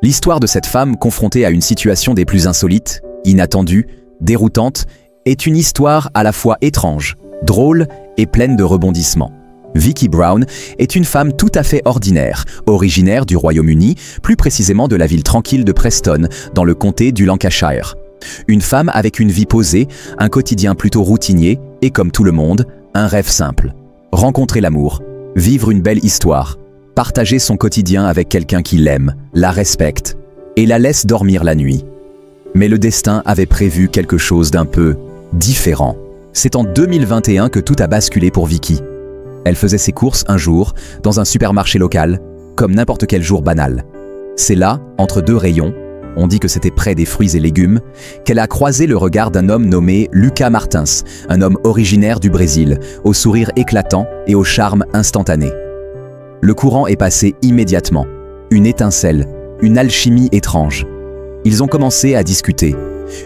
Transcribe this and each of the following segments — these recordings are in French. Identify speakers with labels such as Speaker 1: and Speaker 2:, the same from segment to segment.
Speaker 1: L'histoire de cette femme confrontée à une situation des plus insolites, inattendue, déroutante, est une histoire à la fois étrange, drôle et pleine de rebondissements. Vicki Brown est une femme tout à fait ordinaire, originaire du Royaume-Uni, plus précisément de la ville tranquille de Preston, dans le comté du Lancashire. Une femme avec une vie posée, un quotidien plutôt routinier et, comme tout le monde, un rêve simple. Rencontrer l'amour, vivre une belle histoire, partager son quotidien avec quelqu'un qui l'aime, la respecte et la laisse dormir la nuit. Mais le destin avait prévu quelque chose d'un peu différent. C'est en 2021 que tout a basculé pour Vicki. Elle faisait ses courses un jour, dans un supermarché local, comme n'importe quel jour banal. C'est là, entre deux rayons, on dit que c'était près des fruits et légumes, qu'elle a croisé le regard d'un homme nommé Lucas Martins, un homme originaire du Brésil, au sourire éclatant et au charme instantané. Le courant est passé immédiatement, une étincelle, une alchimie étrange. Ils ont commencé à discuter,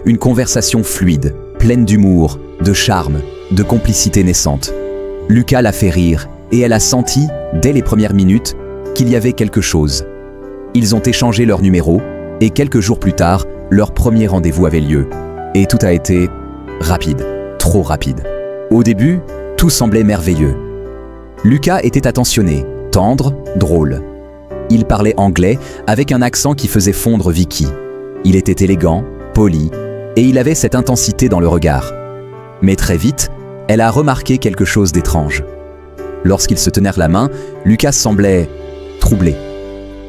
Speaker 1: une conversation fluide, pleine d'humour, de charme, de complicité naissante. Lucas l'a fait rire et elle a senti, dès les premières minutes, qu'il y avait quelque chose. Ils ont échangé leurs numéros et quelques jours plus tard, leur premier rendez-vous avait lieu. Et tout a été rapide, trop rapide. Au début, tout semblait merveilleux. Lucas était attentionné, tendre, drôle. Il parlait anglais avec un accent qui faisait fondre Vicki. Il était élégant, poli, et il avait cette intensité dans le regard. Mais très vite, elle a remarqué quelque chose d'étrange. Lorsqu'ils se tenèrent la main, Lucas semblait troublé.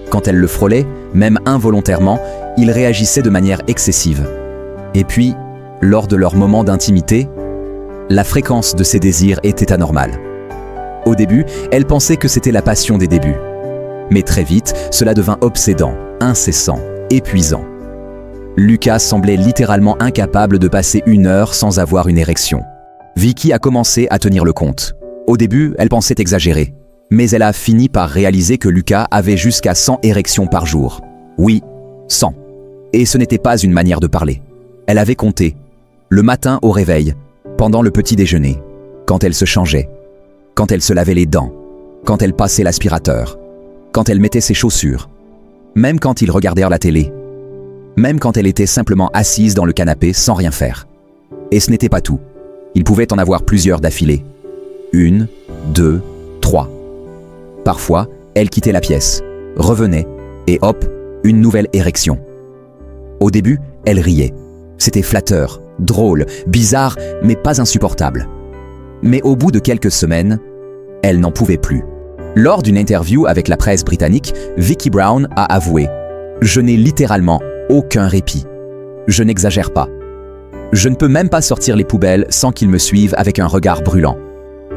Speaker 1: Quand elle le frôlait, même involontairement, il réagissait de manière excessive. Et puis, lors de leur moment d'intimité, la fréquence de ses désirs était anormale. Au début, elle pensait que c'était la passion des débuts. Mais très vite, cela devint obsédant, incessant, épuisant. Lucas semblait littéralement incapable de passer 1 heure sans avoir une érection. Vicki a commencé à tenir le compte. Au début, elle pensait exagérer. Mais elle a fini par réaliser que Lucas avait jusqu'à 100 érections par jour. Oui, 100. Et ce n'était pas une manière de parler. Elle avait compté. Le matin au réveil, pendant le petit déjeuner, quand elle se changeait, quand elle se lavait les dents, quand elle passait l'aspirateur, quand elle mettait ses chaussures, même quand ils regardèrent la télé, même quand elle était simplement assise dans le canapé sans rien faire. Et ce n'était pas tout. Il pouvait en avoir plusieurs d'affilée. 1, 2, 3. Parfois, elle quittait la pièce, revenait, et hop, une nouvelle érection. Au début, elle riait. C'était flatteur, drôle, bizarre, mais pas insupportable. Mais au bout de quelques semaines, elle n'en pouvait plus. Lors d'une interview avec la presse britannique, Vicki Brown a avoué « Je n'ai littéralement aucun répit. Je n'exagère pas. Je ne peux même pas sortir les poubelles sans qu'ils me suivent avec un regard brûlant.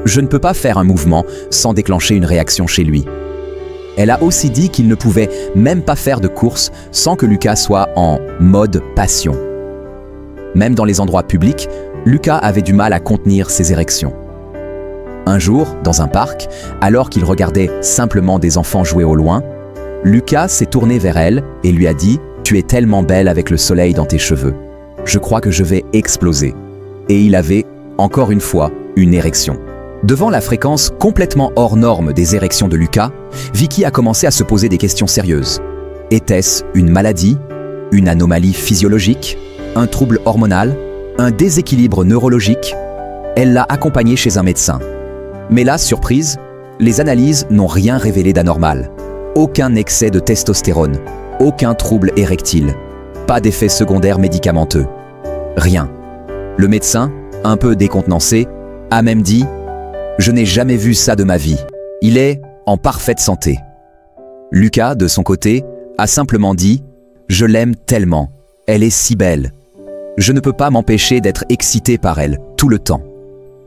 Speaker 1: Je ne peux pas faire un mouvement sans déclencher une réaction chez lui. » Elle a aussi dit qu'il ne pouvait même pas faire de course sans que Lucas soit en mode passion. Même dans les endroits publics, Lucas avait du mal à contenir ses érections. Un jour, dans un parc, alors qu'il regardait simplement des enfants jouer au loin, Lucas s'est tourné vers elle et lui a dit « Tu es tellement belle avec le soleil dans tes cheveux. Je crois que je vais exploser. » Et il avait, encore une fois, une érection. Devant la fréquence complètement hors norme des érections de Lucas, Vicki a commencé à se poser des questions sérieuses. Était-ce une maladie, une anomalie physiologique, un trouble hormonal, un déséquilibre neurologique? Elle l'a accompagné chez un médecin. Mais là, surprise, les analyses n'ont rien révélé d'anormal. Aucun excès de testostérone, aucun trouble érectile, pas d'effets secondaires médicamenteux. Rien. Le médecin, un peu décontenancé, a même dit « Je n'ai jamais vu ça de ma vie. Il est en parfaite santé. » Lucas, de son côté, a simplement dit « Je l'aime tellement. Elle est si belle. Je ne peux pas m'empêcher d'être excité par elle tout le temps.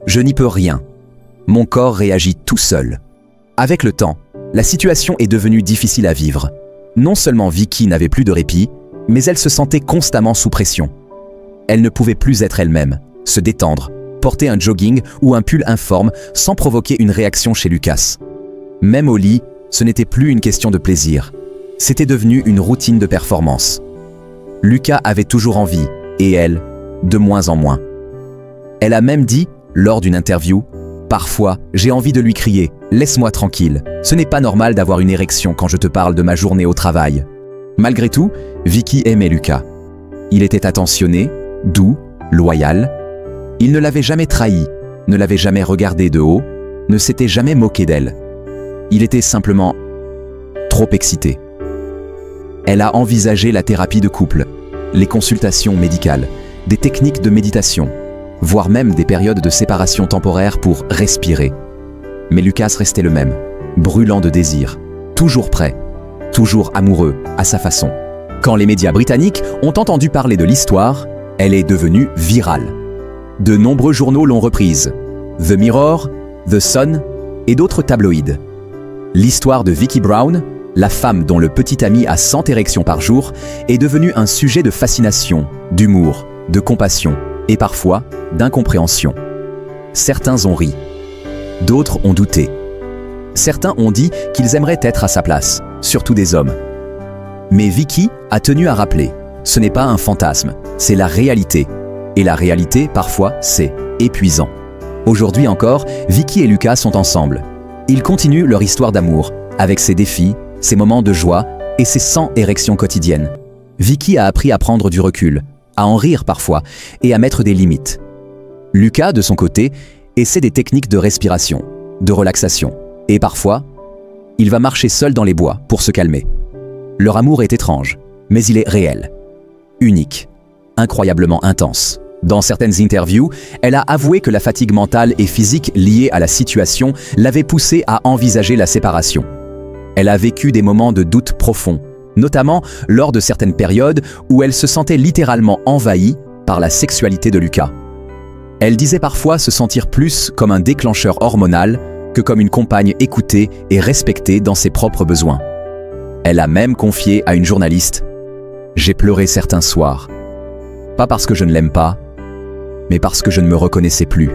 Speaker 1: Je n'y peux rien. Mon corps réagit tout seul. » Avec le temps, la situation est devenue difficile à vivre. Non seulement Vicki n'avait plus de répit, mais elle se sentait constamment sous pression. Elle ne pouvait plus être elle-même, se détendre, porter un jogging ou un pull informe sans provoquer une réaction chez Lucas. Même au lit, ce n'était plus une question de plaisir. C'était devenu une routine de performance. Lucas avait toujours envie, et elle, de moins en moins. Elle a même dit, lors d'une interview, « Parfois, j'ai envie de lui crier « Laisse-moi tranquille, ce n'est pas normal d'avoir une érection quand je te parle de ma journée au travail. » Malgré tout, Vicky aimait Lucas. Il était attentionné, doux, loyal. Il ne l'avait jamais trahi, ne l'avait jamais regardée de haut, ne s'était jamais moqué d'elle. Il était simplement trop excité. Elle a envisagé la thérapie de couple, les consultations médicales, des techniques de méditation, voire même des périodes de séparation temporaire pour respirer. Mais Lucas restait le même, brûlant de désir, toujours prêt, toujours amoureux à sa façon. Quand les médias britanniques ont entendu parler de l'histoire, elle est devenue virale. De nombreux journaux l'ont reprise, The Mirror, The Sun et d'autres tabloïds. L'histoire de Vicky Brown, la femme dont le petit ami a 100 érections par jour, est devenue un sujet de fascination, d'humour, de compassion et parfois d'incompréhension. Certains ont ri, d'autres ont douté. Certains ont dit qu'ils aimeraient être à sa place, surtout des hommes. Mais Vicky a tenu à rappeler, ce n'est pas un fantasme, c'est la réalité. Et la réalité, parfois, c'est épuisant. Aujourd'hui encore, Vicky et Lucas sont ensemble. Ils continuent leur histoire d'amour, avec ses défis, ses moments de joie et ses 100 érections quotidiennes. Vicky a appris à prendre du recul, à en rire parfois et à mettre des limites. Lucas, de son côté, essaie des techniques de respiration, de relaxation. Et parfois, il va marcher seul dans les bois pour se calmer. Leur amour est étrange, mais il est réel, unique, incroyablement intense. Dans certaines interviews, elle a avoué que la fatigue mentale et physique liée à la situation l'avait poussée à envisager la séparation. Elle a vécu des moments de doute profond, notamment lors de certaines périodes où elle se sentait littéralement envahie par la sexualité de Lucas. Elle disait parfois se sentir plus comme un déclencheur hormonal que comme une compagne écoutée et respectée dans ses propres besoins. Elle a même confié à une journaliste « J'ai pleuré certains soirs, pas parce que je ne l'aime pas, mais parce que je ne me reconnaissais plus.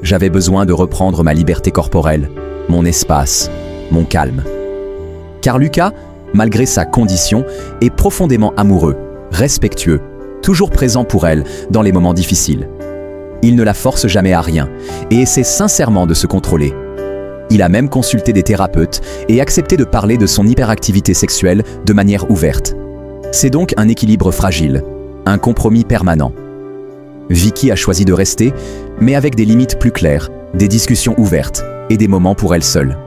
Speaker 1: J'avais besoin de reprendre ma liberté corporelle, mon espace, mon calme. » Car Lucas, malgré sa condition, est profondément amoureux, respectueux, toujours présent pour elle dans les moments difficiles. Il ne la force jamais à rien et essaie sincèrement de se contrôler. Il a même consulté des thérapeutes et accepté de parler de son hyperactivité sexuelle de manière ouverte. C'est donc un équilibre fragile, un compromis permanent. Vicky a choisi de rester, mais avec des limites plus claires, des discussions ouvertes et des moments pour elle seule.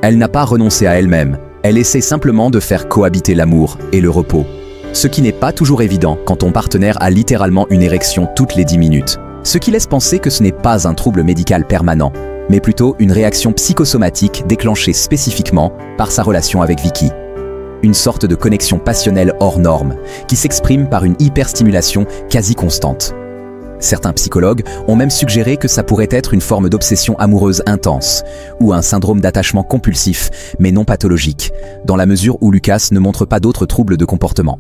Speaker 1: Elle n'a pas renoncé à elle-même, elle essaie simplement de faire cohabiter l'amour et le repos. Ce qui n'est pas toujours évident quand ton partenaire a littéralement une érection toutes les 10 minutes. Ce qui laisse penser que ce n'est pas un trouble médical permanent, mais plutôt une réaction psychosomatique déclenchée spécifiquement par sa relation avec Vicky. Une sorte de connexion passionnelle hors norme, qui s'exprime par une hyperstimulation quasi constante. Certains psychologues ont même suggéré que ça pourrait être une forme d'obsession amoureuse intense, ou un syndrome d'attachement compulsif, mais non pathologique, dans la mesure où Lucas ne montre pas d'autres troubles de comportement.